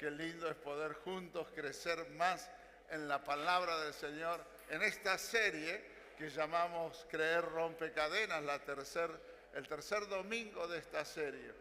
Qué lindo es poder juntos crecer más en la palabra del Señor, en esta serie que llamamos Creer rompe cadenas, el tercer domingo de esta serie.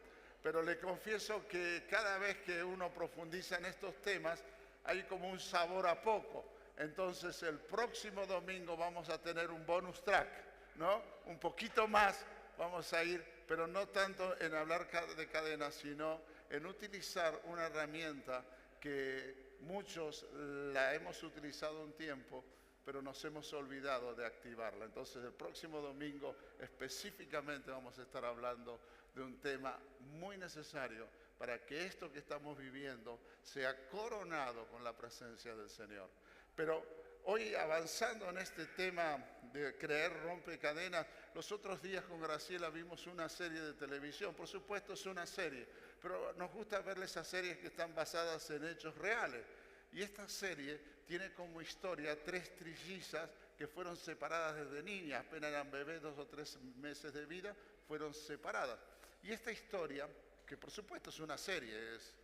Pero le confieso que cada vez que uno profundiza en estos temas, hay como un sabor a poco. Entonces el próximo domingo vamos a tener un bonus track, ¿no? Un poquito más vamos a ir, pero no tanto en hablar de cadenas, sino en utilizar una herramienta que muchos la hemos utilizado un tiempo, pero nos hemos olvidado de activarla. Entonces el próximo domingo específicamente vamos a estar hablando de un tema muy necesario para que esto que estamos viviendo sea coronado con la presencia del Señor. Pero hoy, avanzando en este tema de creer rompe cadenas, los otros días con Graciela vimos una serie de televisión. Por supuesto es una serie, pero nos gusta ver esas series que están basadas en hechos reales. Y esta serie tiene como historia 3 trillizas que fueron separadas desde niñas, apenas eran bebés, 2 o 3 meses de vida, fueron separadas. Y esta historia, que por supuesto es una serie,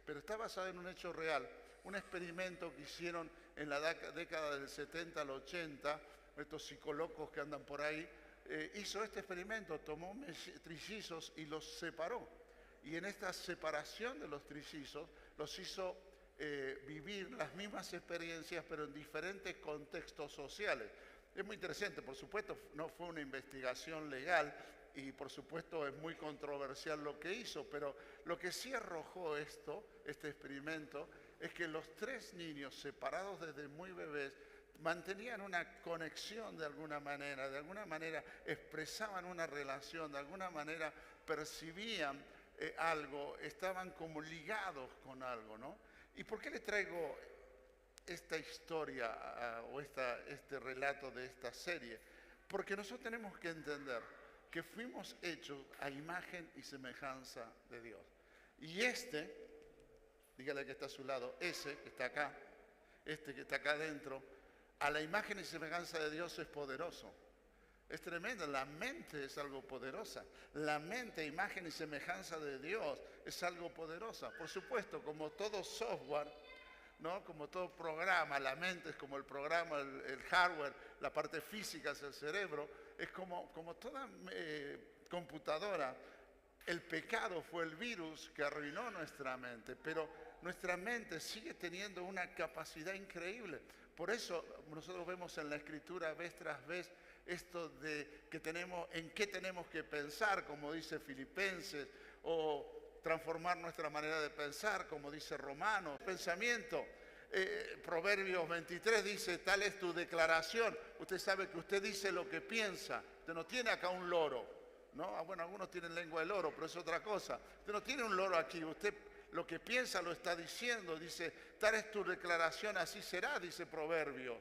pero está basada en un hecho real, un experimento que hicieron en la década del 70 al 80, estos psicólogos que andan por ahí, hizo este experimento, tomó trillizos y los separó. Y en esta separación de los trillizos los hizo vivir las mismas experiencias, pero en diferentes contextos sociales. Es muy interesante, por supuesto, no fue una investigación legal y por supuesto es muy controversial lo que hizo, pero lo que sí arrojó este experimento, es que los 3 niños separados desde muy bebés mantenían una conexión de alguna manera expresaban una relación, de alguna manera percibían algo, estaban como ligados con algo, ¿no? ¿Y por qué le traigo esta historia o este relato de esta serie? Porque nosotros tenemos que entender que fuimos hechos a imagen y semejanza de Dios. Y dígale que está a su lado, ese que está acá, que está acá adentro, a la imagen y semejanza de Dios es poderoso. Es tremendo, la mente es algo poderosa. La mente, imagen y semejanza de Dios es algo poderosa. Por supuesto, como todo software, ¿no? Como todo programa, la mente es como el programa, el hardware, la parte física es el cerebro, es como toda computadora. El pecado fue el virus que arruinó nuestra mente, pero nuestra mente sigue teniendo una capacidad increíble. Por eso nosotros vemos en la Escritura vez tras vez esto de en qué tenemos que pensar, como dice Filipenses, o transformar nuestra manera de pensar, como dice Romanos. Pensamiento, Proverbios 23 dice, tal es tu declaración. Usted sabe que usted dice lo que piensa. Usted no tiene acá un loro, ¿no? Bueno, algunos tienen lengua de loro, pero es otra cosa. Usted no tiene un loro aquí, usted lo que piensa lo está diciendo. Dice, tal es tu declaración, así será, dice Proverbios.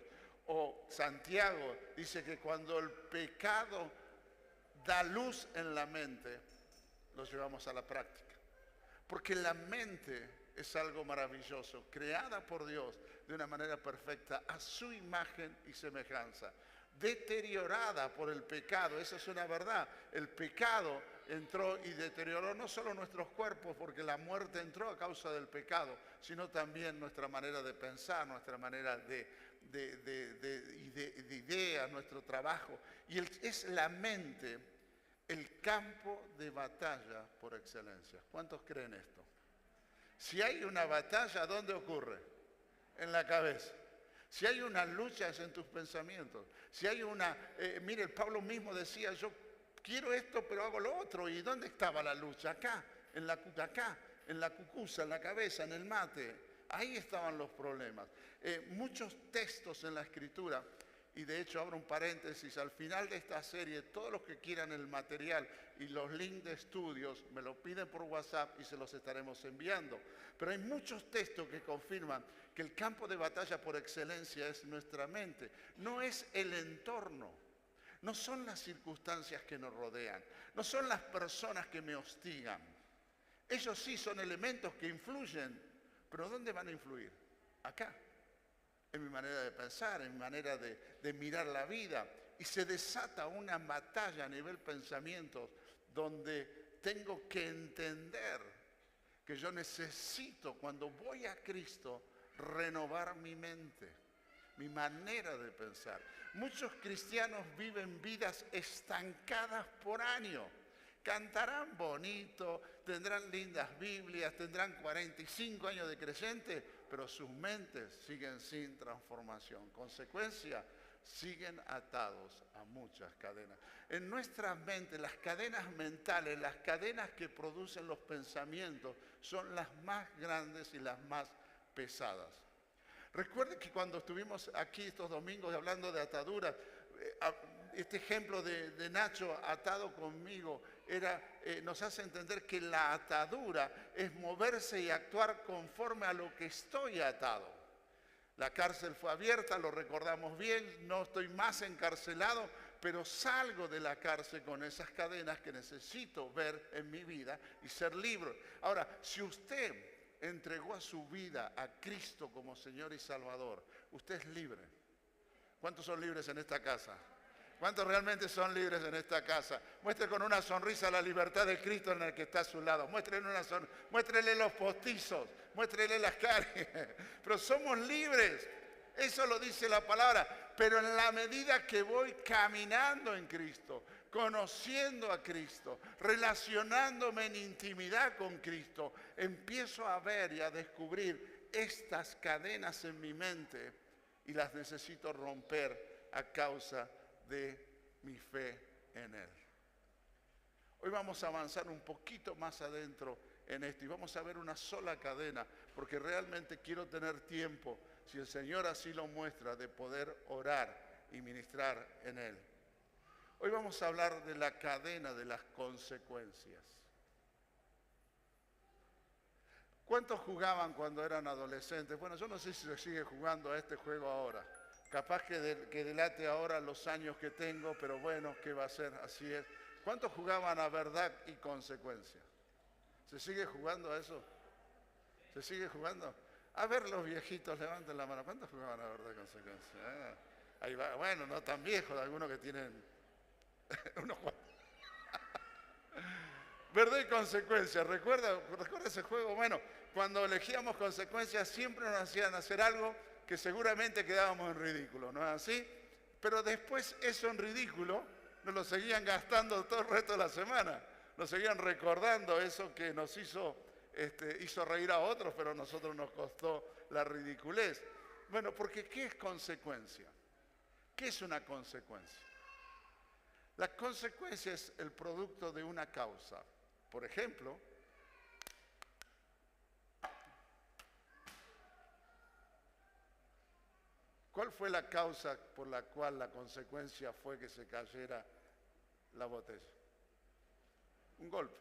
O Santiago dice que cuando el pecado da luz en la mente, lo llevamos a la práctica. Porque la mente es algo maravilloso, creada por Dios de una manera perfecta, a su imagen y semejanza. Deteriorada por el pecado, esa es una verdad. El pecado entró y deterioró no solo nuestros cuerpos, porque la muerte entró a causa del pecado, sino también nuestra manera de pensar, nuestra manera de ideas, nuestro trabajo. Y es la mente el campo de batalla por excelencia. ¿Cuántos creen esto? Si hay una batalla, ¿dónde ocurre? En la cabeza. Si hay una lucha, es en tus pensamientos. Si hay mire, el Pablo mismo decía, yo quiero esto, pero hago lo otro. ¿Y dónde estaba la lucha? Acá, en la cucusa, en la cabeza, en el mate. Ahí estaban los problemas. Muchos textos en la Escritura, y de hecho abro un paréntesis, al final de esta serie, todos los que quieran el material y los links de estudios, me lo piden por WhatsApp y se los estaremos enviando. Pero hay muchos textos que confirman que el campo de batalla por excelencia es nuestra mente, no es el entorno, no son las circunstancias que nos rodean, no son las personas que me hostigan. Ellos sí son elementos que influyen, pero ¿dónde van a influir? Acá, en mi manera de pensar, en mi manera de mirar la vida. Y se desata una batalla a nivel pensamientos donde tengo que entender que yo necesito, cuando voy a Cristo, renovar mi mente, mi manera de pensar. Muchos cristianos viven vidas estancadas por año. Cantarán bonito, tendrán lindas Biblias, tendrán 45 años de creyente, pero sus mentes siguen sin transformación. Consecuencia, siguen atados a muchas cadenas. En nuestras mentes, las cadenas mentales, las cadenas que producen los pensamientos, son las más grandes y las más pesadas. Recuerden que cuando estuvimos aquí estos domingos hablando de ataduras, este ejemplo de Nacho atado conmigo nos hace entender que la atadura es moverse y actuar conforme a lo que estoy atado. La cárcel fue abierta, lo recordamos bien, no estoy más encarcelado, pero salgo de la cárcel con esas cadenas que necesito ver en mi vida y ser libre. Ahora, si usted entregó a su vida a Cristo como Señor y Salvador, usted es libre. ¿Cuántos son libres en esta casa? ¿Cuántos realmente son libres en esta casa? Muestre con una sonrisa la libertad de Cristo en el que está a su lado. Muéstrele los postizos, muéstrele las caras. Pero somos libres. Eso lo dice la palabra. Pero en la medida que voy caminando en Cristo, conociendo a Cristo, relacionándome en intimidad con Cristo, empiezo a ver y a descubrir estas cadenas en mi mente y las necesito romper a causa de mi fe en Él. Hoy vamos a avanzar un poquito más adentro en esto y vamos a ver una sola cadena, porque realmente quiero tener tiempo, si el Señor así lo muestra, de poder orar y ministrar en Él. Hoy vamos a hablar de la cadena de las consecuencias. ¿Cuántos jugaban cuando eran adolescentes? Bueno, yo no sé si se sigue jugando a este juego ahora. Capaz que delate ahora los años que tengo, pero bueno, ¿qué va a ser? Así es. ¿Cuántos jugaban a verdad y consecuencia? ¿Se sigue jugando a eso? ¿Se sigue jugando? A ver, los viejitos, levanten la mano. ¿Cuántos jugaban a verdad y consecuencia? Ahí va. Bueno, no tan viejos, algunos que tienen unos cuantos. Verdad y consecuencia. ¿Recuerda ese juego? Bueno, cuando elegíamos consecuencias siempre nos hacían hacer algo que seguramente quedábamos en ridículo, ¿no es así? Pero después eso en ridículo nos lo seguían gastando todo el resto de la semana. Nos seguían recordando eso que nos hizo reír a otros, pero a nosotros nos costó la ridiculez. Bueno, porque ¿qué es consecuencia? ¿Qué es una consecuencia? La consecuencia es el producto de una causa. Por ejemplo, ¿cuál fue la causa por la cual la consecuencia fue que se cayera la botella? Un golpe.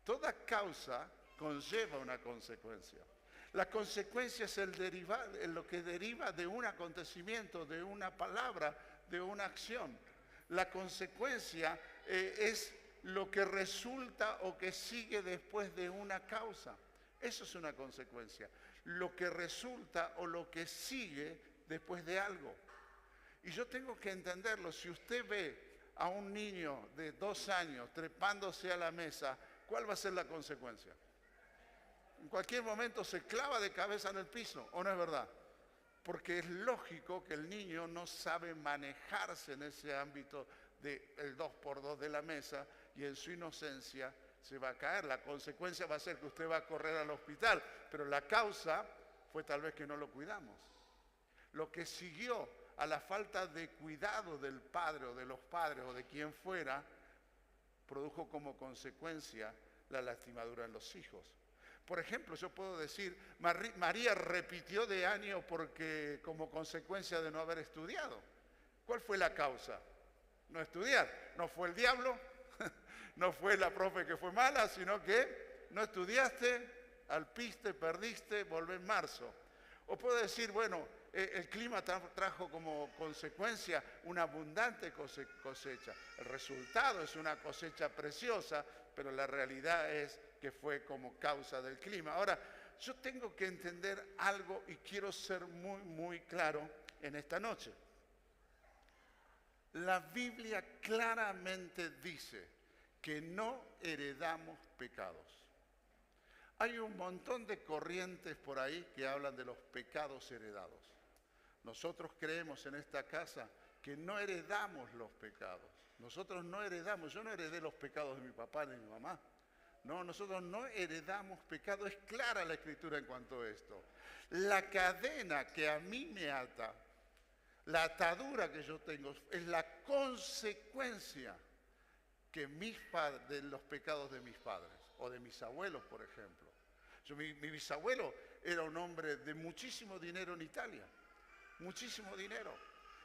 Toda causa conlleva una consecuencia. La consecuencia es lo que deriva de un acontecimiento, de una palabra, de una acción. La consecuencia es lo que resulta o que sigue después de una causa. Eso es una consecuencia. Lo que resulta o lo que sigue después de algo. Y yo tengo que entenderlo. Si usted ve a un niño de 2 años trepándose a la mesa, ¿cuál va a ser la consecuencia? En cualquier momento se clava de cabeza en el piso, ¿o no es verdad? Porque es lógico que el niño no sabe manejarse en ese ámbito del 2x2 de la mesa y en su inocencia se va a caer. La consecuencia va a ser que usted va a correr al hospital, pero la causa fue tal vez que no lo cuidamos. Lo que siguió a la falta de cuidado del padre o de los padres o de quien fuera, produjo como consecuencia la lastimadura en los hijos. Por ejemplo, yo puedo decir, María repitió de año porque como consecuencia de no haber estudiado. ¿Cuál fue la causa? No estudiar. No fue el diablo, no fue la profe que fue mala, sino que no estudiaste, alpiste, perdiste, volvé en marzo. O puedo decir, bueno, el clima trajo como consecuencia una abundante cosecha. El resultado es una cosecha preciosa, pero la realidad es que fue como causa del clima. Ahora, yo tengo que entender algo y quiero ser muy, muy claro en esta noche. La Biblia claramente dice que no heredamos pecados. Hay un montón de corrientes por ahí que hablan de los pecados heredados. Nosotros creemos en esta casa que no heredamos los pecados. Nosotros no heredamos, yo no heredé los pecados de mi papá ni de mi mamá. No, nosotros no heredamos pecado. Es clara la Escritura en cuanto a esto. La cadena que a mí me ata, la atadura que yo tengo, es la consecuencia que de los pecados de mis padres o de mis abuelos, por ejemplo. Mi bisabuelo era un hombre de muchísimo dinero en Italia, muchísimo dinero.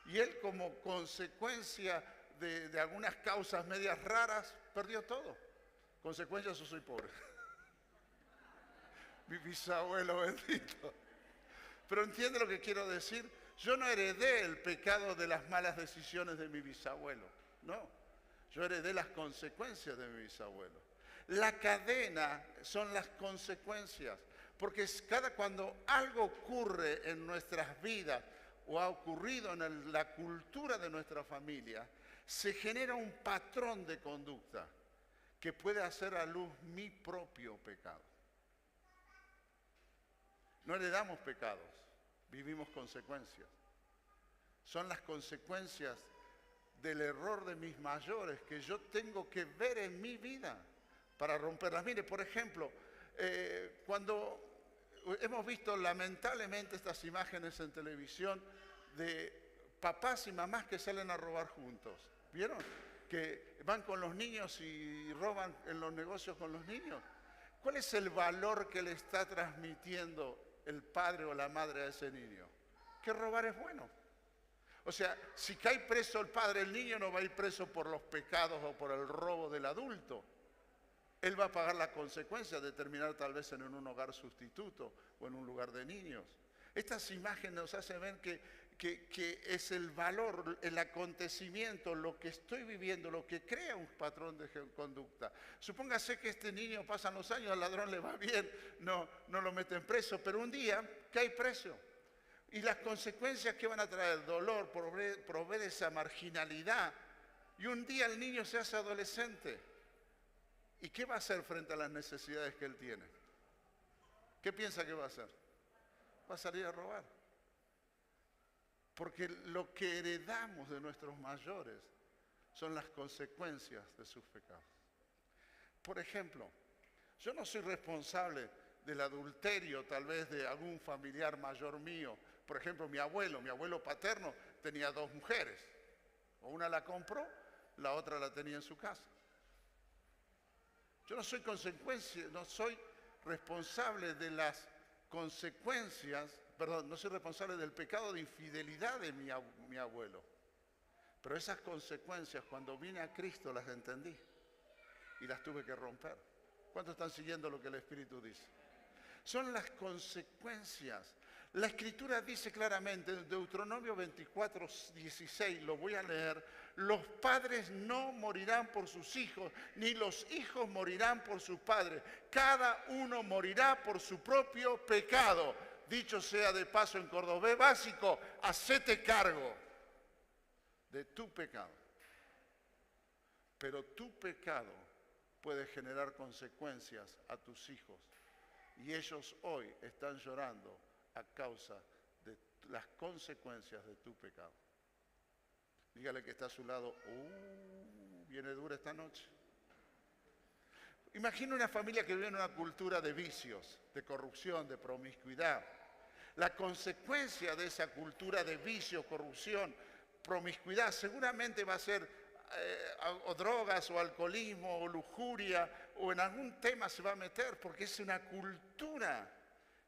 Y él, como consecuencia de algunas causas medias raras, perdió todo. Consecuencia, yo soy pobre. Mi bisabuelo bendito. Pero entiende lo que quiero decir. Yo no heredé el pecado de las malas decisiones de mi bisabuelo. No. Yo heredé las consecuencias de mi bisabuelo. La cadena son las consecuencias. Porque cuando algo ocurre en nuestras vidas o ha ocurrido en la cultura de nuestra familia, se genera un patrón de conducta que puede hacer a luz mi propio pecado. No heredamos pecados, vivimos consecuencias. Son las consecuencias del error de mis mayores que yo tengo que ver en mi vida para romperlas. Mire, por ejemplo, cuando hemos visto lamentablemente estas imágenes en televisión de papás y mamás que salen a robar juntos, ¿vieron? Que van con los niños y roban en los negocios con los niños. ¿Cuál es el valor que le está transmitiendo el padre o la madre a ese niño? Que robar es bueno. O sea, si cae preso el padre, el niño no va a ir preso por los pecados o por el robo del adulto. Él va a pagar la consecuencia de terminar tal vez en un hogar sustituto o en un lugar de niños. Estas imágenes nos hacen ver que es el valor, el acontecimiento, lo que estoy viviendo, lo que crea un patrón de conducta. Supóngase que este niño, pasan los años, al ladrón le va bien, no lo meten preso, pero un día cae preso. Y las consecuencias que van a traer, dolor, proveer esa marginalidad. Y un día el niño se hace adolescente. ¿Y qué va a hacer frente a las necesidades que él tiene? ¿Qué piensa que va a hacer? Va a salir a robar. Porque lo que heredamos de nuestros mayores son las consecuencias de sus pecados. Por ejemplo, yo no soy responsable del adulterio tal vez de algún familiar mayor mío. Por ejemplo, mi abuelo paterno tenía 2 mujeres. Una la compró, la otra la tenía en su casa. Yo no soy responsable de las consecuencias, no soy responsable del pecado de infidelidad de mi abuelo. Pero esas consecuencias, cuando vine a Cristo, las entendí y las tuve que romper. ¿Cuántos están siguiendo lo que el Espíritu dice? Son las consecuencias. La Escritura dice claramente en Deuteronomio 24:16, lo voy a leer: los padres no morirán por sus hijos, ni los hijos morirán por sus padres. Cada uno morirá por su propio pecado. Dicho sea de paso en cordobés básico, hacete cargo de tu pecado. Pero tu pecado puede generar consecuencias a tus hijos. Y ellos hoy están llorando a causa de las consecuencias de tu pecado. Dígale que está a su lado, viene dura esta noche. Imagina una familia que vive en una cultura de vicios, de corrupción, de promiscuidad. La consecuencia de esa cultura de vicios, corrupción, promiscuidad, seguramente va a ser o drogas, o alcoholismo, o lujuria, o en algún tema se va a meter, porque es una cultura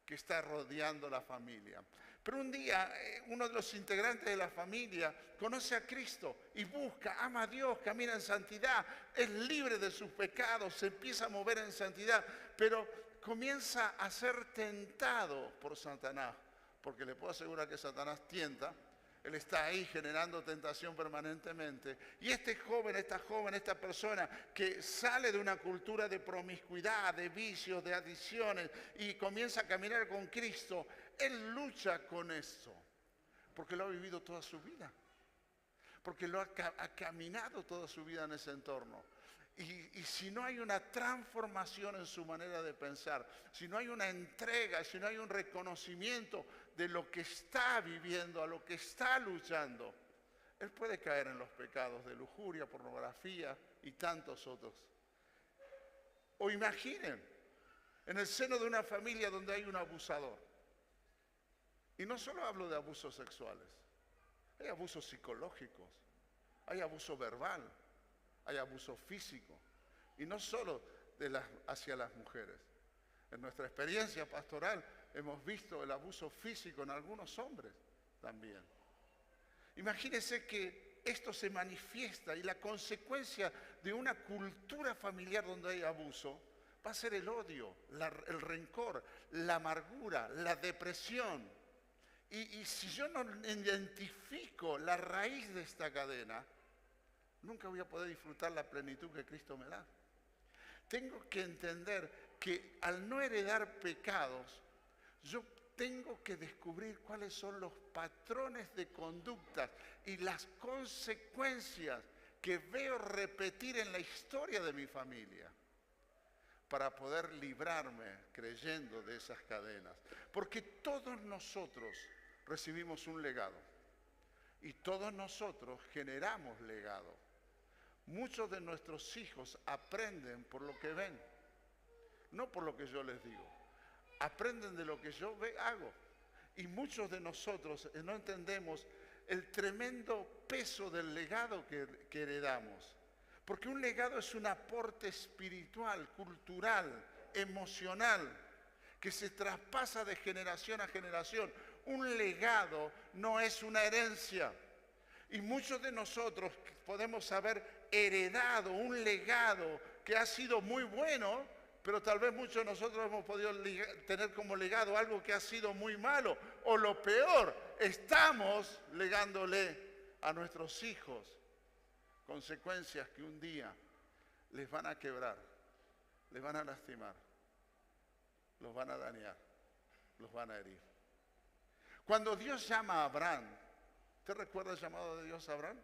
que está rodeando la familia. Pero un día uno de los integrantes de la familia conoce a Cristo y busca, ama a Dios, camina en santidad, es libre de sus pecados, se empieza a mover en santidad, pero comienza a ser tentado por Satanás, porque le puedo asegurar que Satanás tienta. Él está ahí generando tentación permanentemente. Y este joven, esta persona que sale de una cultura de promiscuidad, de vicios, de adicciones y comienza a caminar con Cristo, él lucha con eso. Porque lo ha vivido toda su vida. Porque lo ha caminado toda su vida en ese entorno. Y si no hay una transformación en su manera de pensar, si no hay una entrega, si no hay un reconocimiento de lo que está viviendo, a lo que está luchando, él puede caer en los pecados de lujuria, pornografía y tantos otros. O imaginen, en el seno de una familia donde hay un abusador. Y no solo hablo de abusos sexuales, hay abusos psicológicos, hay abuso verbal, hay abuso físico, y no solo hacia las mujeres. En nuestra experiencia pastoral hemos visto el abuso físico en algunos hombres también. Imagínense que esto se manifiesta y la consecuencia de una cultura familiar donde hay abuso va a ser el odio, el rencor, la amargura, la depresión. Y si yo no identifico la raíz de esta cadena, nunca voy a poder disfrutar la plenitud que Cristo me da. Tengo que entender que al no heredar pecados, yo tengo que descubrir cuáles son los patrones de conducta y las consecuencias que veo repetir en la historia de mi familia para poder librarme creyendo de esas cadenas. Porque todos nosotros recibimos un legado y todos nosotros generamos legado. Muchos de nuestros hijos aprenden por lo que ven, no por lo que yo les digo. Aprenden de lo que yo hago. Y muchos de nosotros no entendemos el tremendo peso del legado que heredamos. Porque un legado es un aporte espiritual, cultural, emocional, que se traspasa de generación a generación. Un legado no es una herencia. Y muchos de nosotros podemos haber heredado un legado que ha sido muy bueno, pero tal vez muchos de nosotros hemos podido tener como legado algo que ha sido muy malo. O lo peor, estamos legándole a nuestros hijos consecuencias que un día les van a quebrar, les van a lastimar, los van a dañar, los van a herir. Cuando Dios llama a Abraham, ¿usted recuerda el llamado de Dios a Abraham?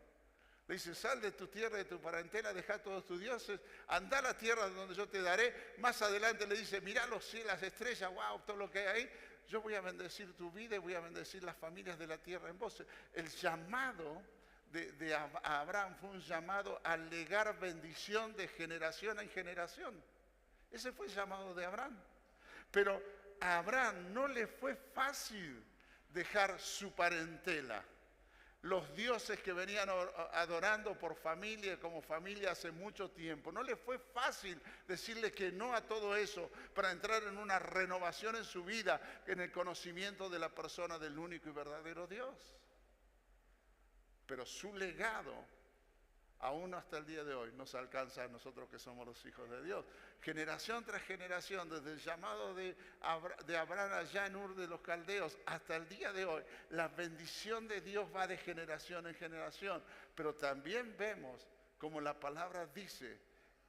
Le dice, sal de tu tierra y de tu parentela, deja todos tus dioses, anda a la tierra donde yo te daré. Más adelante le dice, mirá los cielos, las estrellas, wow, todo lo que hay ahí. Yo voy a bendecir tu vida y voy a bendecir las familias de la tierra en vos. El llamado de Abraham fue un llamado a legar bendición de generación en generación. Ese fue el llamado de Abraham. Pero a Abraham no le fue fácil dejar su parentela. Los dioses que venían adorando por familia, como familia hace mucho tiempo. No le fue fácil decirle que no a todo eso para entrar en una renovación en su vida, en el conocimiento de la persona del único y verdadero Dios. Pero su legado, aún hasta el día de hoy, nos alcanza a nosotros que somos los hijos de Dios. Generación tras generación, desde el llamado de Abraham allá en Ur de los Caldeos hasta el día de hoy, la bendición de Dios va de generación en generación. Pero también vemos, como la palabra dice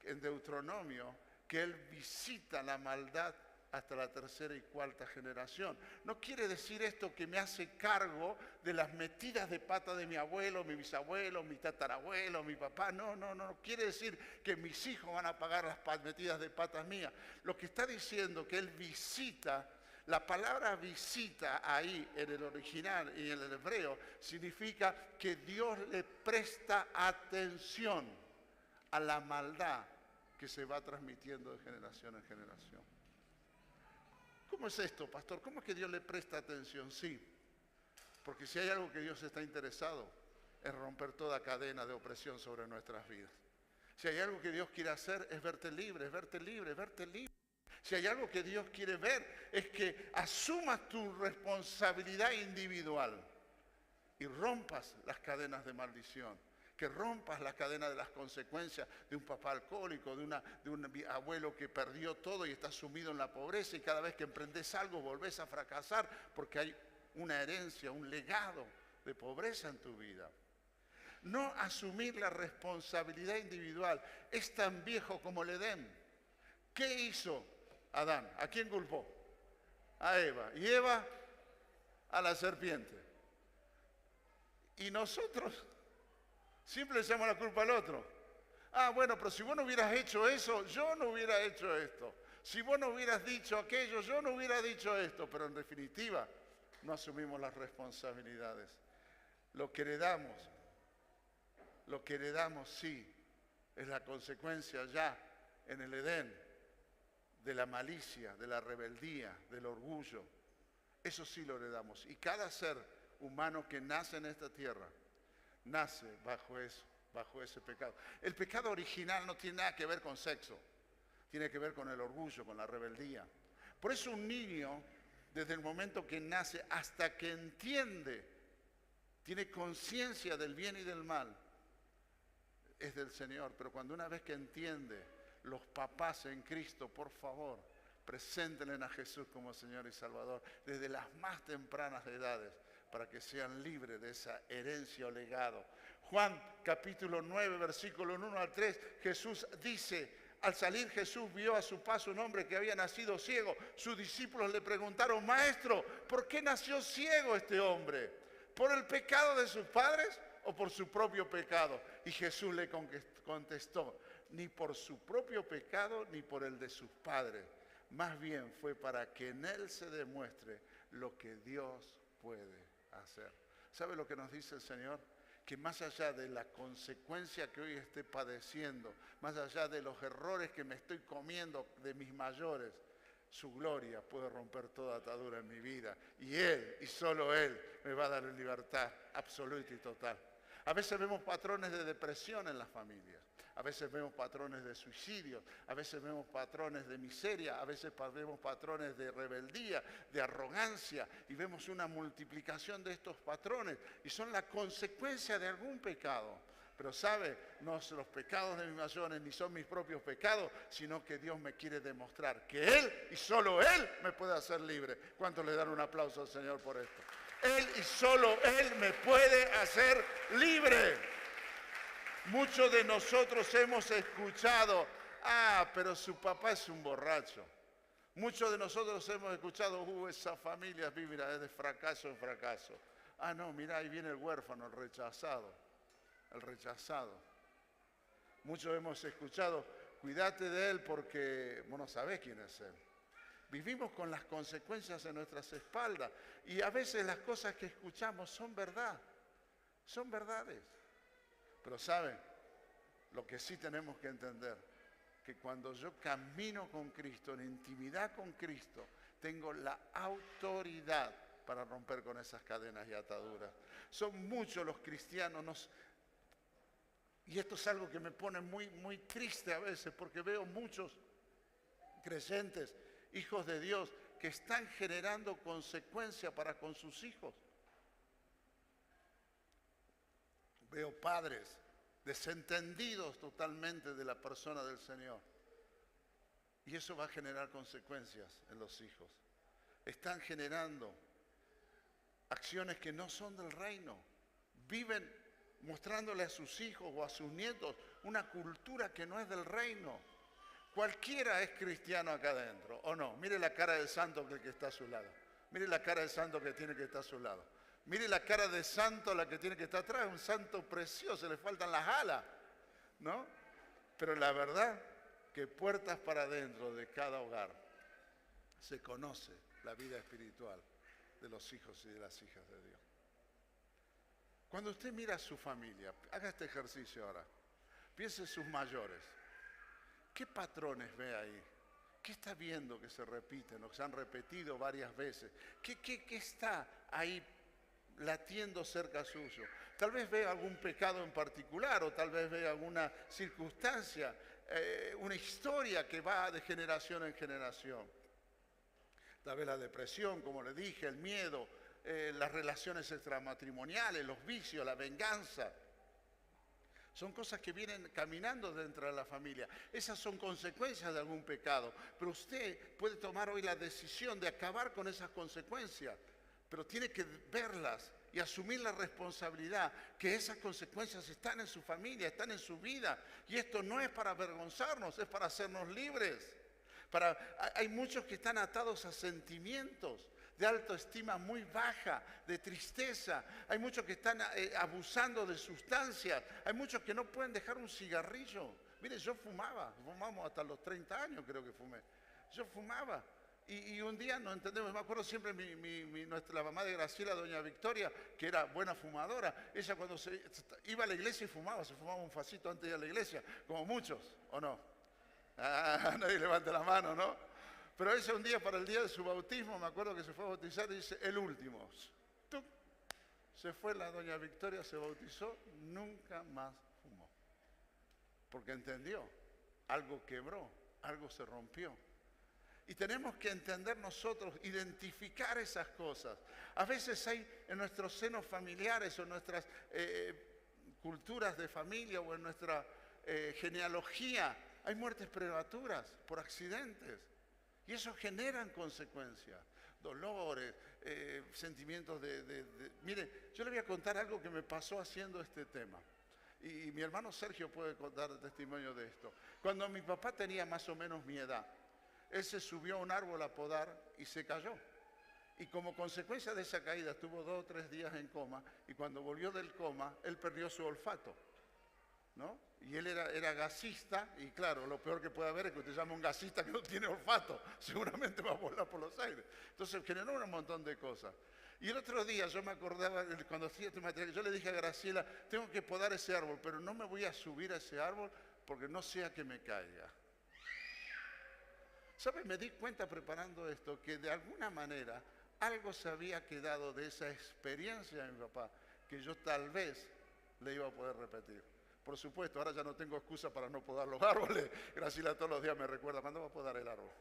en Deuteronomio, que Él visita la maldad hasta la tercera y cuarta generación. No quiere decir esto que me hace cargo de las metidas de pata de mi abuelo, mi bisabuelo, mi tatarabuelo, mi papá. No quiere decir que mis hijos van a pagar las metidas de patas mías. Lo que está diciendo que Él visita, la palabra visita ahí en el original y en el hebreo significa que Dios le presta atención a la maldad que se va transmitiendo de generación en generación. ¿Cómo es esto, pastor? ¿Cómo es que Dios le presta atención? Sí, porque si hay algo que Dios está interesado es romper toda cadena de opresión sobre nuestras vidas. Si hay algo que Dios quiere hacer es verte libre, es verte libre, es verte libre. Si hay algo que Dios quiere ver es que asumas tu responsabilidad individual y rompas las cadenas de maldición. Que rompas la cadena de las consecuencias de un papá alcohólico, de un abuelo que perdió todo y está sumido en la pobreza y cada vez que emprendes algo volvés a fracasar porque hay una herencia, un legado de pobreza en tu vida. No asumir la responsabilidad individual es tan viejo como el Edén. ¿Qué hizo Adán? ¿A quién culpó? A Eva. Y Eva a la serpiente. Y nosotros siempre le echamos la culpa al otro. Ah, bueno, pero si vos no hubieras hecho eso, yo no hubiera hecho esto. Si vos no hubieras dicho aquello, yo no hubiera dicho esto. Pero en definitiva, no asumimos las responsabilidades. Lo que heredamos sí, es la consecuencia ya en el Edén de la malicia, de la rebeldía, del orgullo. Eso sí lo heredamos. Y cada ser humano que nace en esta tierra, nace bajo eso, bajo ese pecado. El pecado original no tiene nada que ver con sexo, tiene que ver con el orgullo, con la rebeldía. Por eso un niño, desde el momento que nace hasta que entiende, tiene conciencia del bien y del mal, es del Señor. Pero cuando una vez que entiende, los papás en Cristo, por favor, preséntenle a Jesús como Señor y Salvador desde las más tempranas edades, para que sean libres de esa herencia o legado. Juan capítulo 9, versículo 1 al 3, Jesús dice: al salir Jesús vio a su paso un hombre que había nacido ciego. Sus discípulos le preguntaron: Maestro, ¿por qué nació ciego este hombre? ¿Por el pecado de sus padres o por su propio pecado? Y Jesús le contestó: ni por su propio pecado ni por el de sus padres. Más bien fue para que en él se demuestre lo que Dios puede hacer. ¿Sabe lo que nos dice el Señor? Que más allá de la consecuencia que hoy esté padeciendo, más allá de los errores que me estoy comiendo de mis mayores, su gloria puede romper toda atadura en mi vida. Y Él, y solo Él, me va a dar libertad absoluta y total. A veces vemos patrones de depresión en las familias. A veces vemos patrones de suicidio, a veces vemos patrones de miseria, a veces vemos patrones de rebeldía, de arrogancia, y vemos una multiplicación de estos patrones, y son la consecuencia de algún pecado. Pero sabe, no son los pecados de mis mayores, ni son mis propios pecados, sino que Dios me quiere demostrar que Él, y solo Él, me puede hacer libre. ¿Cuántos le dan un aplauso al Señor por esto? Él y solo Él me puede hacer libre. Muchos de nosotros hemos escuchado: ah, pero su papá es un borracho. Muchos de nosotros hemos escuchado: esa familia vive de fracaso en fracaso. Ah, no, mira, ahí viene el huérfano, el rechazado. El rechazado. Muchos hemos escuchado: cuídate de él porque vos no sabés quién es él. Vivimos con las consecuencias en nuestras espaldas, y a veces las cosas que escuchamos son verdad, son verdades. Pero ¿saben? Lo que sí tenemos que entender, que cuando yo camino con Cristo, en intimidad con Cristo, tengo la autoridad para romper con esas cadenas y ataduras. Son muchos los cristianos, y esto es algo que me pone muy, muy triste a veces, porque veo muchos creyentes, hijos de Dios, que están generando consecuencias para con sus hijos. Veo padres desentendidos totalmente de la persona del Señor. Y eso va a generar consecuencias en los hijos. Están generando acciones que no son del reino. Viven mostrándole a sus hijos o a sus nietos una cultura que no es del reino. Cualquiera es cristiano acá adentro, ¿o no? Mire la cara del santo que está a su lado. Mire la cara del santo que tiene que estar a su lado. Mire la cara de santo la que tiene que estar atrás, un santo precioso, le faltan las alas, ¿no? Pero la verdad que puertas para adentro de cada hogar se conoce la vida espiritual de los hijos y de las hijas de Dios. Cuando usted mira a su familia, haga este ejercicio ahora, piense en sus mayores, ¿qué patrones ve ahí? ¿Qué está viendo que se repiten o que se han repetido varias veces? ¿Qué está ahí latiendo cerca suyo? Tal vez vea algún pecado en particular, o tal vez vea alguna circunstancia, una historia que va de generación en generación. Tal vez la depresión, como le dije, el miedo, las relaciones extramatrimoniales, los vicios, la venganza. Son cosas que vienen caminando dentro de la familia. Esas son consecuencias de algún pecado. Pero usted puede tomar hoy la decisión de acabar con esas consecuencias, pero tiene que verlas y asumir la responsabilidad que esas consecuencias están en su familia, están en su vida. Y esto no es para avergonzarnos, es para hacernos libres. Hay muchos que están atados a sentimientos de autoestima muy baja, de tristeza. Hay muchos que están abusando de sustancias. Hay muchos que no pueden dejar un cigarrillo. Mire, yo fumamos hasta los 30 años creo que fumé. Yo fumaba. Y un día no entendemos, me acuerdo siempre la mamá de Graciela, doña Victoria, que era buena fumadora, ella cuando iba a la iglesia y fumaba, se fumaba un facito antes de ir a la iglesia, como muchos, ¿o no? Ah, nadie levanta la mano, ¿no? Pero ella un día para el día de su bautismo, me acuerdo que se fue a bautizar y dice, el último. ¡Tuc! Se fue la doña Victoria, se bautizó, nunca más fumó. Porque entendió, algo quebró, algo se rompió. Y tenemos que entender nosotros, identificar esas cosas. A veces hay en nuestros senos familiares o en nuestras culturas de familia o en nuestra genealogía, hay muertes prematuras por accidentes. Y eso generan consecuencias, dolores, sentimientos Mire, yo le voy a contar algo que me pasó haciendo este tema. Y mi hermano Sergio puede dar testimonio de esto. Cuando mi papá tenía más o menos mi edad, él se subió a un árbol a podar y se cayó. Y como consecuencia de esa caída estuvo 2 o 3 días en coma y cuando volvió del coma, él perdió su olfato, ¿no? Y él era gasista y claro, lo peor que puede haber es que usted llama a un gasista que no tiene olfato, seguramente va a volar por los aires. Entonces generó un montón de cosas. Y el otro día yo me acordaba, cuando hacía este material, yo le dije a Graciela, tengo que podar ese árbol, pero no me voy a subir a ese árbol porque no sea que me caiga. ¿Sabe? Me di cuenta preparando esto que de alguna manera algo se había quedado de esa experiencia de mi papá que yo tal vez le iba a poder repetir. Por supuesto, ahora ya no tengo excusa para no podar los árboles. Graciela todos los días me recuerda, ¿cuándo va a podar el árbol?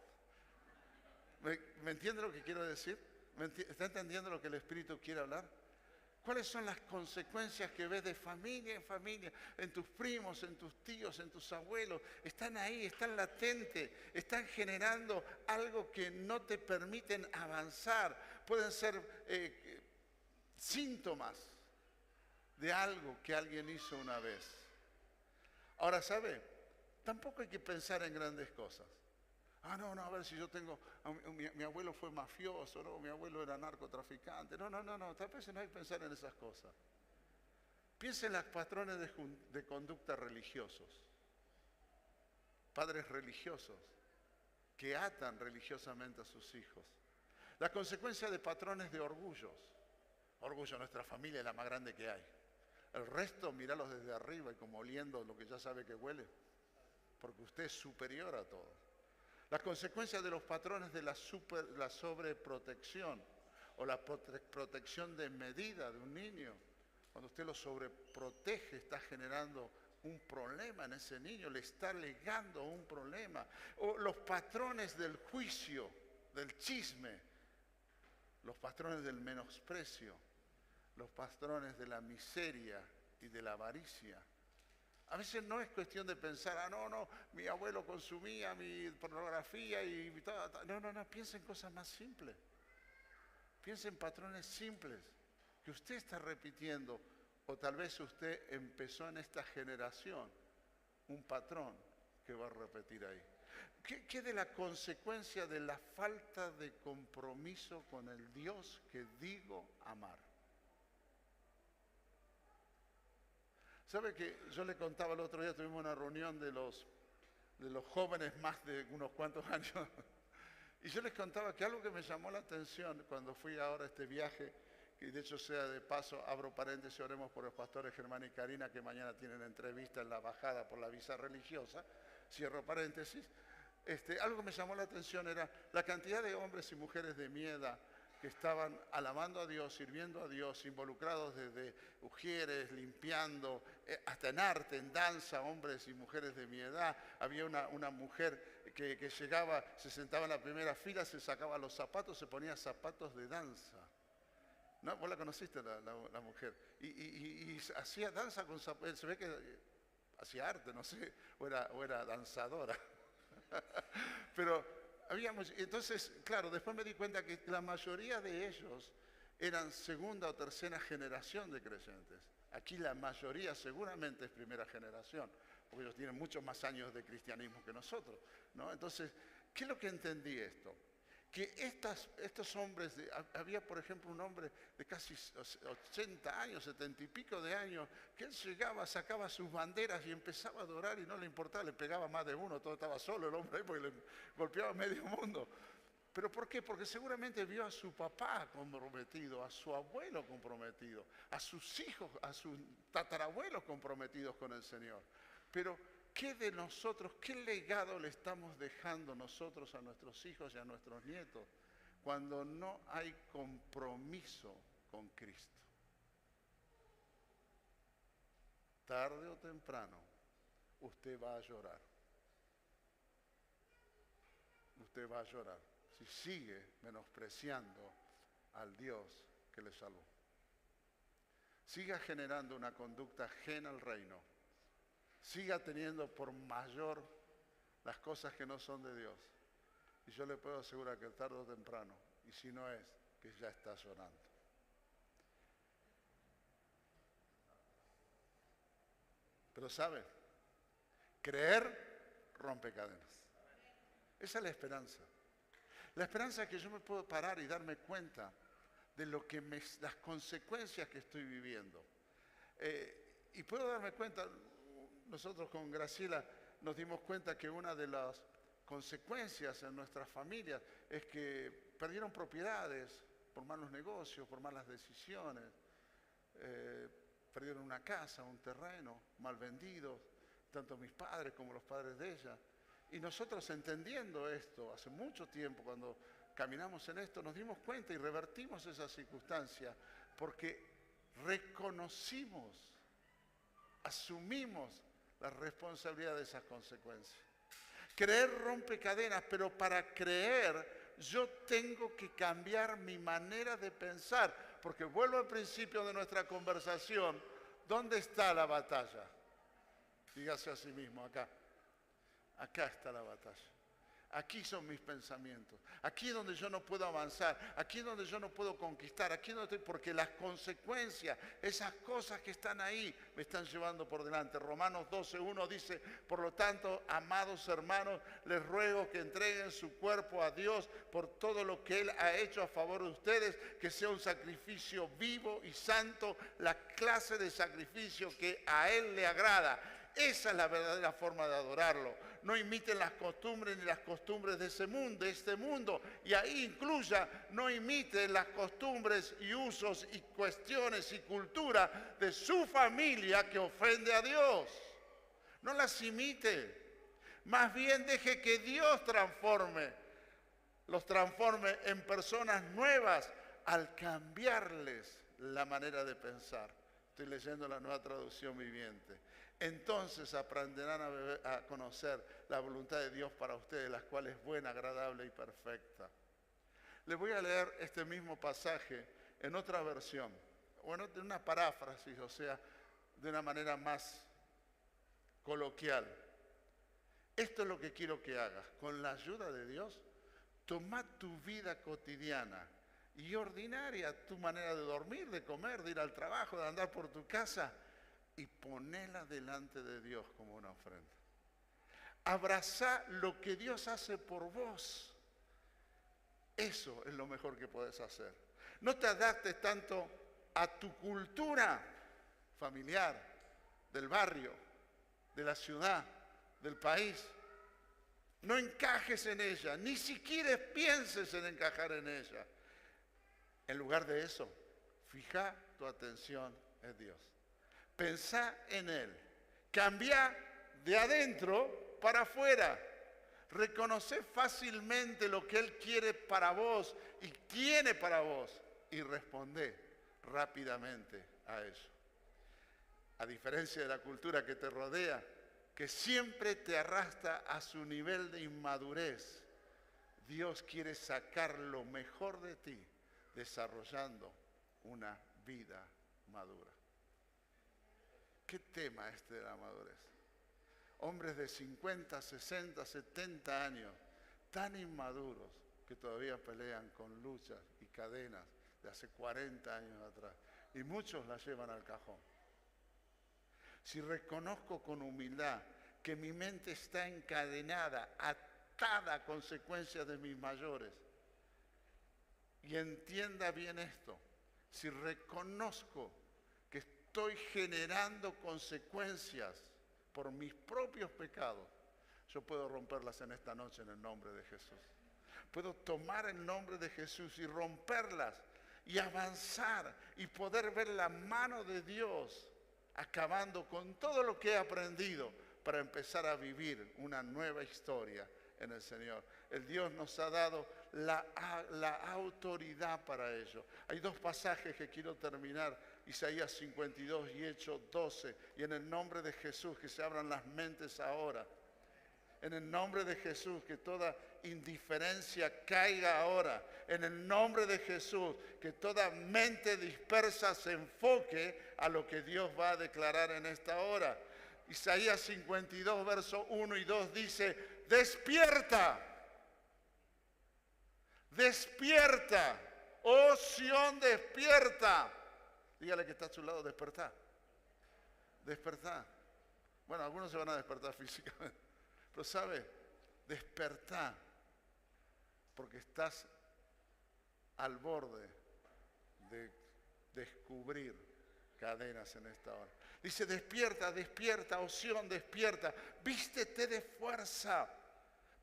¿Me entiende lo que quiero decir? ¿Está entendiendo lo que el Espíritu quiere hablar? ¿Cuáles son las consecuencias que ves de familia en familia, en tus primos, en tus tíos, en tus abuelos? Están ahí, están latentes, están generando algo que no te permiten avanzar. Pueden ser síntomas de algo que alguien hizo una vez. Ahora, ¿sabe? Tampoco hay que pensar en grandes cosas. Ah, no, a ver si yo tengo, mi abuelo fue mafioso, no, mi abuelo era narcotraficante. No, tal vez no hay que pensar en esas cosas. Piensa en los patrones de conducta religiosos. Padres religiosos que atan religiosamente a sus hijos. La consecuencia de patrones de orgullos. Orgullo, nuestra familia es la más grande que hay. El resto, míralos desde arriba y como oliendo lo que ya sabe que huele. Porque usted es superior a todo. Las consecuencias de los patrones de la sobreprotección o la protección desmedida de un niño. Cuando usted lo sobreprotege, está generando un problema en ese niño, le está legando un problema. O los patrones del juicio, del chisme, los patrones del menosprecio, los patrones de la miseria y de la avaricia. A veces no es cuestión de pensar, no, mi abuelo consumía mi pornografía y tal. No, piensa en cosas más simples. Piensa en patrones simples que usted está repitiendo o tal vez usted empezó en esta generación un patrón que va a repetir ahí. ¿Qué de la consecuencia de la falta de compromiso con el Dios que digo amar? ¿Sabe que yo le contaba el otro día, tuvimos una reunión de los jóvenes más de unos cuantos años, y yo les contaba que algo que me llamó la atención cuando fui ahora a este viaje, que de hecho sea de paso, abro paréntesis, oremos por los pastores Germán y Karina, que mañana tienen entrevista en la bajada por la visa religiosa, cierro paréntesis, algo que me llamó la atención era la cantidad de hombres y mujeres de mi edad que estaban alabando a Dios, sirviendo a Dios, involucrados desde ujieres, limpiando, hasta en arte, en danza, hombres y mujeres de mi edad. Había una mujer que llegaba, se sentaba en la primera fila, se sacaba los zapatos, se ponía zapatos de danza. ¿No? Vos la conociste, la mujer. Y hacía danza con zapatos, se ve que hacía arte, no sé, o era danzadora. Pero entonces, claro, después me di cuenta que la mayoría de ellos eran segunda o tercera generación de creyentes. Aquí la mayoría seguramente es primera generación, porque ellos tienen muchos más años de cristianismo que nosotros, ¿no? Entonces, ¿qué es lo que entendí esto? que estos hombres, había por ejemplo un hombre de casi 80 años, 70 y pico de años, que él llegaba, sacaba sus banderas y empezaba a adorar y no le importaba, le pegaba más de uno, todo estaba solo el hombre ahí porque le golpeaba medio mundo. ¿Pero por qué? Porque seguramente vio a su papá comprometido, a su abuelo comprometido, a sus hijos, a sus tatarabuelos comprometidos con el Señor. Pero ¿qué de nosotros, qué legado le estamos dejando nosotros a nuestros hijos y a nuestros nietos cuando no hay compromiso con Cristo? Tarde o temprano, usted va a llorar. Usted va a llorar si sigue menospreciando al Dios que le salvó. Siga generando una conducta ajena al reino. Siga teniendo por mayor las cosas que no son de Dios. Y yo le puedo asegurar que tarde o temprano, y si no es, que ya está llorando. Pero ¿sabe? Creer rompe cadenas. Esa es la esperanza. La esperanza es que yo me puedo parar y darme cuenta de las consecuencias que estoy viviendo. Y puedo darme cuenta, nosotros con Graciela nos dimos cuenta que una de las consecuencias en nuestras familias es que perdieron propiedades por malos negocios, por malas decisiones, perdieron una casa, un terreno, mal vendidos, tanto mis padres como los padres de ella. Y nosotros entendiendo esto, hace mucho tiempo cuando caminamos en esto, nos dimos cuenta y revertimos esa circunstancia porque reconocimos, asumimos la responsabilidad de esas consecuencias. Creer rompe cadenas, pero para creer yo tengo que cambiar mi manera de pensar, porque vuelvo al principio de nuestra conversación, ¿dónde está la batalla? Dígase a sí mismo acá. Acá está la batalla. Aquí son mis pensamientos. Aquí es donde yo no puedo avanzar. Aquí es donde yo no puedo conquistar. Aquí es donde porque las consecuencias, esas cosas que están ahí, me están llevando por delante. Romanos 12:1 dice, por lo tanto, amados hermanos, les ruego que entreguen su cuerpo a Dios por todo lo que Él ha hecho a favor de ustedes, que sea un sacrificio vivo y santo, la clase de sacrificio que a Él le agrada. Esa es la verdadera forma de adorarlo. No imiten las costumbres ni las costumbres de este mundo. Y ahí incluya, no imiten las costumbres y usos y cuestiones y cultura de su familia que ofende a Dios. No las imite. Más bien deje que Dios los transforme en personas nuevas al cambiarles la manera de pensar. Estoy leyendo la Nueva Traducción Viviente. Entonces aprenderán a conocer la voluntad de Dios para ustedes, la cual es buena, agradable y perfecta. Les voy a leer este mismo pasaje en otra versión, bueno, de una paráfrasis, o sea, de una manera más coloquial. Esto es lo que quiero que hagas. Con la ayuda de Dios, toma tu vida cotidiana y ordinaria, tu manera de dormir, de comer, de ir al trabajo, de andar por tu casa, y ponela delante de Dios como una ofrenda. Abrazá lo que Dios hace por vos. Eso es lo mejor que puedes hacer. No te adaptes tanto a tu cultura familiar, del barrio, de la ciudad, del país. No encajes en ella, ni siquiera pienses en encajar en ella. En lugar de eso, fija tu atención en Dios. Pensá en Él. Cambia de adentro para afuera. Reconoce fácilmente lo que Él quiere para vos y tiene para vos. Y responde rápidamente a eso. A diferencia de la cultura que te rodea, que siempre te arrastra a su nivel de inmadurez, Dios quiere sacar lo mejor de ti, desarrollando una vida madura. ¿Qué tema este de la madurez? Hombres de 50, 60, 70 años, tan inmaduros que todavía pelean con luchas y cadenas de hace 40 años atrás. Y muchos las llevan al cajón. Si reconozco con humildad que mi mente está encadenada, atada a consecuencias de mis mayores, Y entienda bien esto. Si reconozco que estoy generando consecuencias por mis propios pecados, yo puedo romperlas en esta noche en el nombre de Jesús. Puedo tomar el nombre de Jesús y romperlas y avanzar y poder ver la mano de Dios acabando con todo lo que he aprendido para empezar a vivir una nueva historia en el Señor. El Dios nos ha dado la autoridad para ello. Hay dos pasajes que quiero terminar, Isaías 52 y Hechos 12, y en el nombre de Jesús que se abran las mentes ahora. En el nombre de Jesús, que toda indiferencia caiga ahora. En el nombre de Jesús, que toda mente dispersa se enfoque a lo que Dios va a declarar en esta hora. Isaías 52, versos 1 y 2 dice, despierta, despierta, oh Sión, despierta. Dígale que está a su lado, despertá, despertá. Bueno, algunos se van a despertar físicamente. Pero ¿sabe? Despertá, porque estás al borde de descubrir cadenas en esta hora. Dice, despierta, despierta, oh Sión, despierta, vístete de fuerza,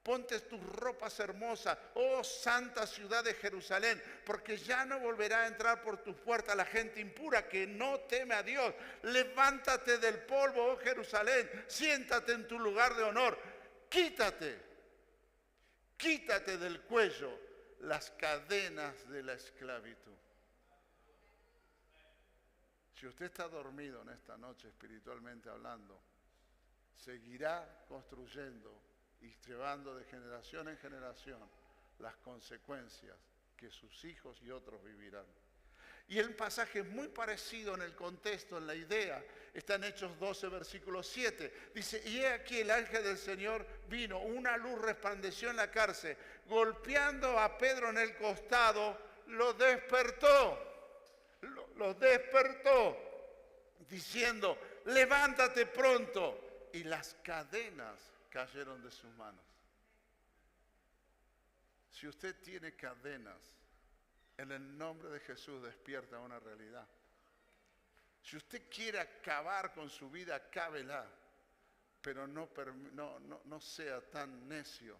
ponte tus ropas hermosas, oh santa ciudad de Jerusalén, porque ya no volverá a entrar por tus puertas la gente impura que no teme a Dios. Levántate del polvo, oh Jerusalén, siéntate en tu lugar de honor. Quítate, quítate del cuello las cadenas de la esclavitud. Si usted está dormido en esta noche espiritualmente hablando, seguirá construyendo y llevando de generación en generación las consecuencias que sus hijos y otros vivirán. Y el pasaje es muy parecido en el contexto, en la idea. Está en Hechos 12, versículo 7. Dice, y he aquí el ángel del Señor vino, una luz resplandeció en la cárcel, golpeando a Pedro en el costado, lo despertó, lo despertó, diciendo, levántate pronto. Y las cadenas cayeron de sus manos. Si usted tiene cadenas, en el nombre de Jesús despierta una realidad. Si usted quiere acabar con su vida, acábela, pero no sea tan necio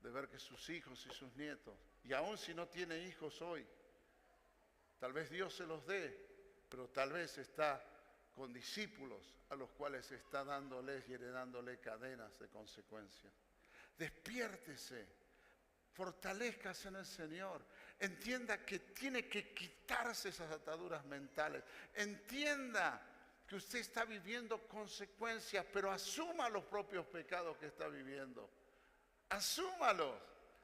de ver que sus hijos y sus nietos, y aun si no tiene hijos hoy, tal vez Dios se los dé, pero tal vez está con discípulos a los cuales está dándoles y heredándole cadenas de consecuencia. Despiértese. Fortalézcase en el Señor. Entienda que tiene que quitarse esas ataduras mentales. Entienda que usted está viviendo consecuencias, pero asuma los propios pecados que está viviendo. Asúmalos.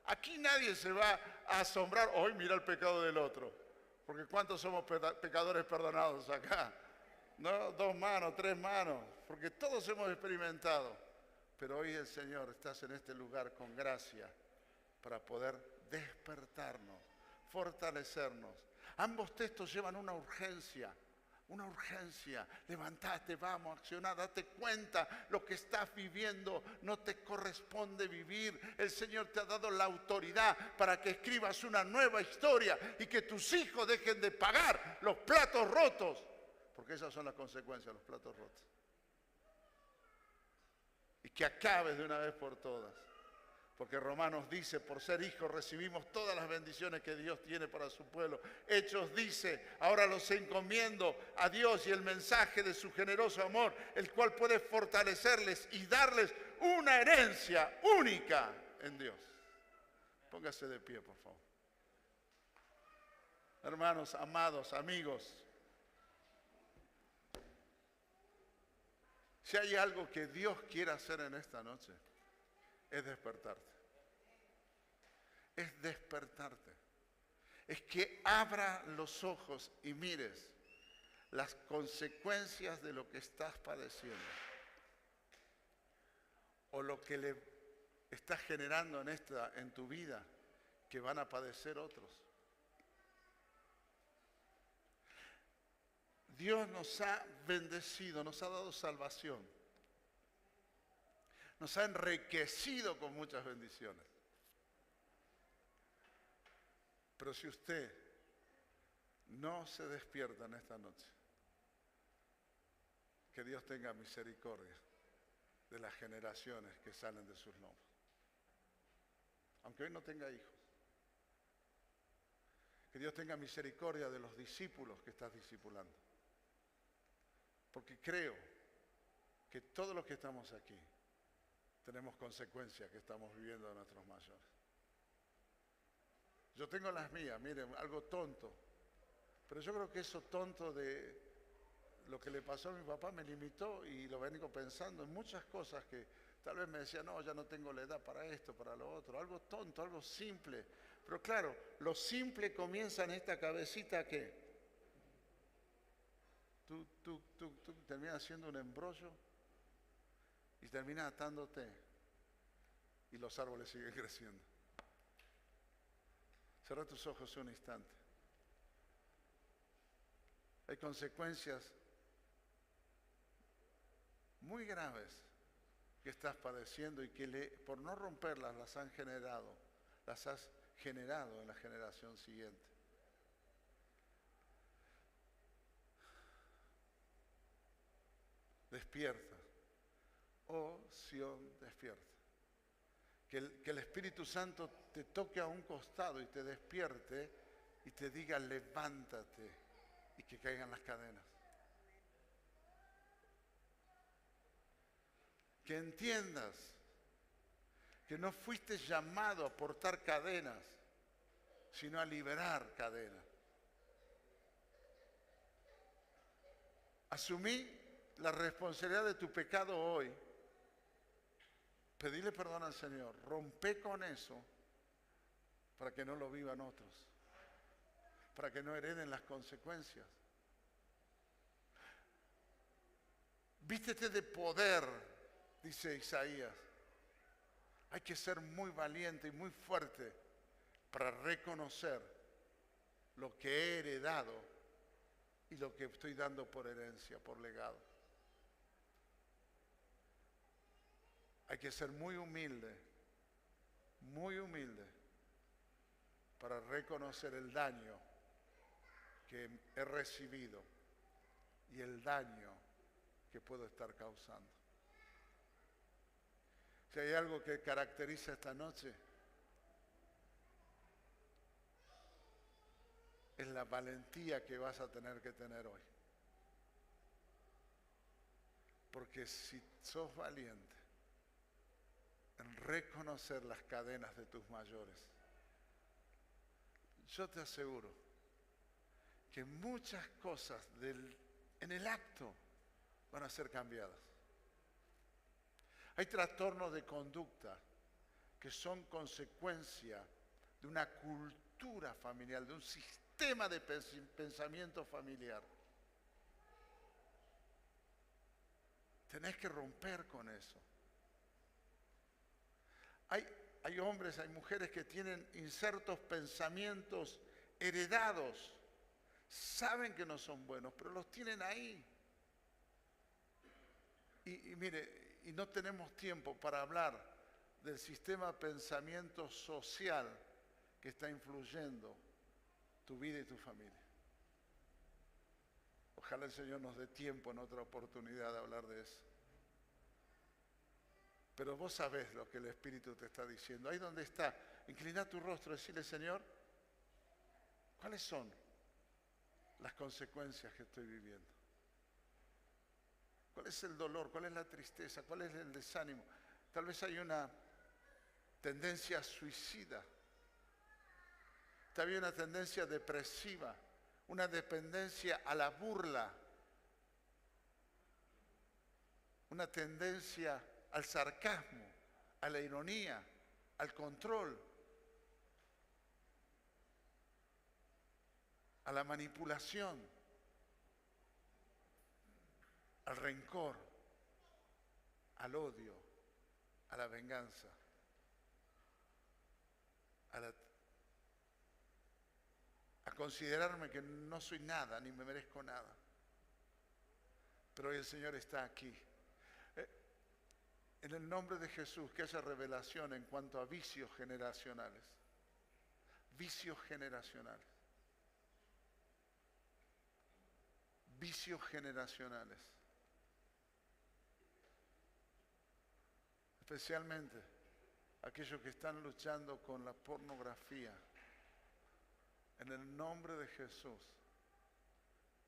Aquí nadie se va a asombrar, hoy mira el pecado del otro. Porque ¿cuántos somos pecadores perdonados acá? No, 2 manos, 3 manos, porque todos hemos experimentado. Pero hoy el Señor, estás en este lugar con gracia, para poder despertarnos, fortalecernos. Ambos textos llevan una urgencia. Levantate, vamos, acciona, date cuenta, lo que estás viviendo no te corresponde vivir. El Señor te ha dado la autoridad para que escribas una nueva historia y que tus hijos dejen de pagar los platos rotos, porque esas son las consecuencias, los platos rotos. Y que acabes de una vez por todas. Porque Romanos dice, por ser hijos recibimos todas las bendiciones que Dios tiene para su pueblo. Hechos dice, ahora los encomiendo a Dios y el mensaje de su generoso amor, el cual puede fortalecerles y darles una herencia única en Dios. Póngase de pie, por favor. Hermanos, amados, amigos, si hay algo que Dios quiere hacer en esta noche, es despertarte. Es despertarte. Es que abra los ojos y mires las consecuencias de lo que estás padeciendo. O lo que le estás generando en tu vida que van a padecer otros. Dios nos ha bendecido, nos ha dado salvación. Nos ha enriquecido con muchas bendiciones. Pero si usted no se despierta en esta noche, que Dios tenga misericordia de las generaciones que salen de sus lomos. Aunque hoy no tenga hijos. Que Dios tenga misericordia de los discípulos que estás discipulando. Porque creo que todos los que estamos aquí tenemos consecuencias que estamos viviendo de nuestros mayores. Yo tengo las mías, miren, algo tonto. Pero yo creo que eso tonto de lo que le pasó a mi papá me limitó y lo vengo pensando en muchas cosas que tal vez me decía, no, ya no tengo la edad para esto, para lo otro. Algo tonto, algo simple. Pero claro, lo simple comienza en esta cabecita que tú terminas haciendo un embrollo y terminas atándote y los árboles siguen creciendo. Cierra tus ojos un instante. Hay consecuencias muy graves que estás padeciendo y que por no romperlas las has generado en la generación siguiente. Despierta. Oh Sión, despierta. Que el Espíritu Santo te toque a un costado y te despierte y te diga levántate y que caigan las cadenas. Que entiendas que no fuiste llamado a portar cadenas, sino a liberar cadenas. Asumí la responsabilidad de tu pecado hoy. Pedile perdón al Señor. Rompe con eso para que no lo vivan otros. Para que no hereden las consecuencias. Vístete de poder, dice Isaías. Hay que ser muy valiente y muy fuerte para reconocer lo que he heredado y lo que estoy dando por herencia, por legado. Hay que ser muy humilde para reconocer el daño que he recibido y el daño que puedo estar causando. Si hay algo que caracteriza esta noche, es la valentía que vas a tener que tener hoy. Porque si sos valiente en reconocer las cadenas de tus mayores, yo te aseguro que muchas cosas en el acto van a ser cambiadas. Hay trastornos de conducta que son consecuencia de una cultura familiar, de un sistema de pensamiento familiar. Tenés que romper con eso. Hay hombres, hay mujeres que tienen insertos pensamientos heredados. Saben que no son buenos, pero los tienen ahí. Y mire, y no tenemos tiempo para hablar del sistema de pensamiento social que está influyendo tu vida y tu familia. Ojalá el Señor nos dé tiempo en otra oportunidad de hablar de eso. Pero vos sabés lo que el Espíritu te está diciendo. Ahí donde está, inclina tu rostro y decirle, Señor, ¿cuáles son las consecuencias que estoy viviendo? ¿Cuál es el dolor? ¿Cuál es la tristeza? ¿Cuál es el desánimo? Tal vez hay una tendencia suicida. Tal vez una tendencia depresiva. Una dependencia a la burla. Una tendencia al sarcasmo, a la ironía, al control, a la manipulación, al rencor, al odio, a la venganza, a considerarme que no soy nada, ni me merezco nada. Pero hoy el Señor está aquí. En el nombre de Jesús, que haya revelación en cuanto a vicios generacionales. vicios generacionales. Vicios generacionales. Especialmente aquellos que están luchando con la pornografía. En el nombre de Jesús,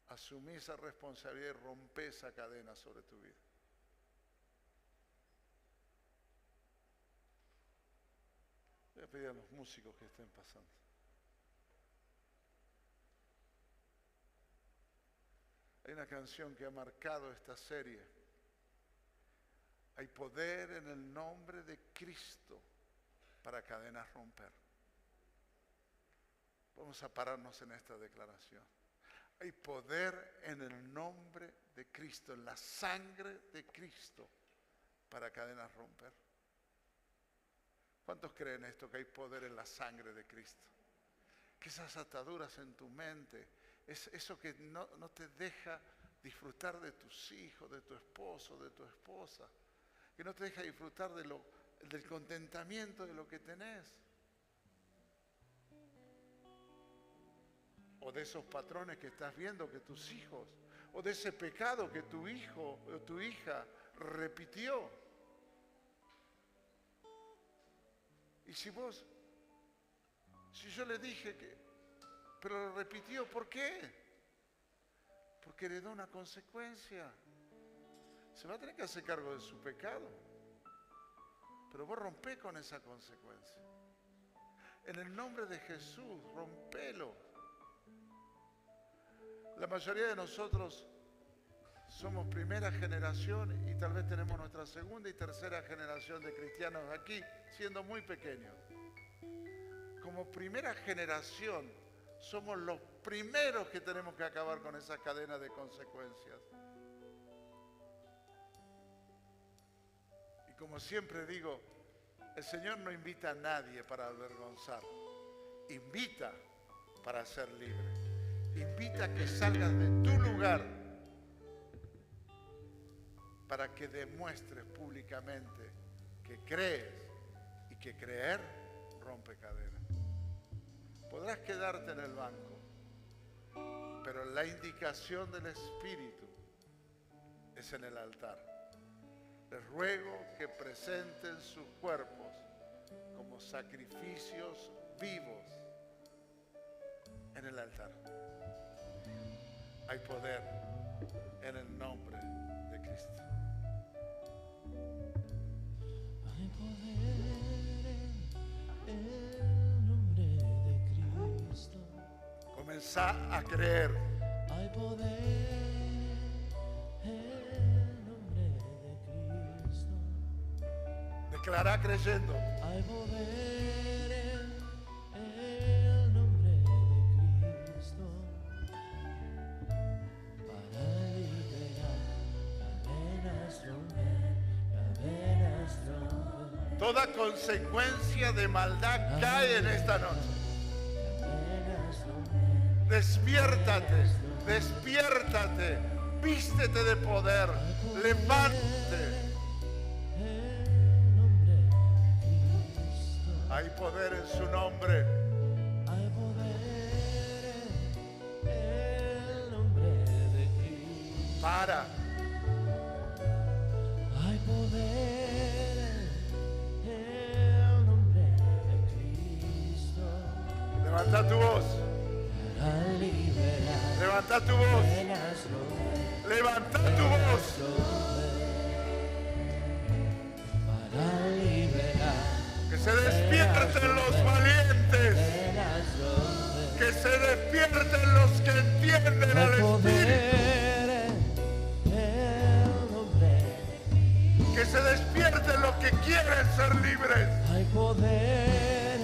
asumí esa responsabilidad y rompé esa cadena sobre tu vida. Voy a pedir a los músicos que estén pasando. Hay una canción que ha marcado esta serie. Hay poder en el nombre de Cristo para cadenas romper. Vamos a pararnos en esta declaración. Hay poder en el nombre de Cristo, en la sangre de Cristo, para cadenas romper. ¿Cuántos creen esto, que hay poder en la sangre de Cristo? Que esas ataduras en tu mente, es eso que no te deja disfrutar de tus hijos, de tu esposo, de tu esposa, que no te deja disfrutar del contentamiento de lo que tenés, o de esos patrones que estás viendo que tus hijos, o de ese pecado que tu hijo o tu hija repitió. Y si yo le dije pero lo repitió, ¿por qué? Porque le da una consecuencia. Se va a tener que hacer cargo de su pecado. Pero vos rompé con esa consecuencia. En el nombre de Jesús, rompelo. La mayoría de nosotros somos primera generación y tal vez tenemos nuestra segunda y tercera generación de cristianos aquí, siendo muy pequeños. Como primera generación, somos los primeros que tenemos que acabar con esa cadena de consecuencias. Y como siempre digo, el Señor no invita a nadie para avergonzar, invita para ser libre. Invita a que salgas de tu lugar para que demuestres públicamente que crees y que creer rompe cadenas. Podrás quedarte en el banco, pero la indicación del Espíritu es en el altar. Les ruego que presenten sus cuerpos como sacrificios vivos en el altar. Hay poder en el nombre de Cristo. Hay poder en el nombre de Cristo. Comenzá a creer. Hay poder en el nombre de Cristo. Declará creyendo. Hay poder en el nombre de Cristo para liberar cadenas romper, cadenas romper. Toda consecuencia de maldad cae en esta noche. Despiértate, despiértate, vístete de poder, levántate. Hay poder en su nombre. Hay poder en el nombre de Cristo. Para, Hay poder en el nombre de Cristo levanta tu voz, para liberar levanta tu voz, cadenas romper, levanta tu voz. para liberar Que se despierten los valientes, cadenas romper. que se despierten los que entienden al Hay Espíritu, poder en el nombre. que se despierten los que quieren ser libres. Hay poder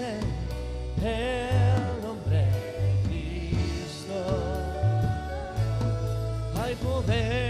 en el nombre de Cristo. Hay poder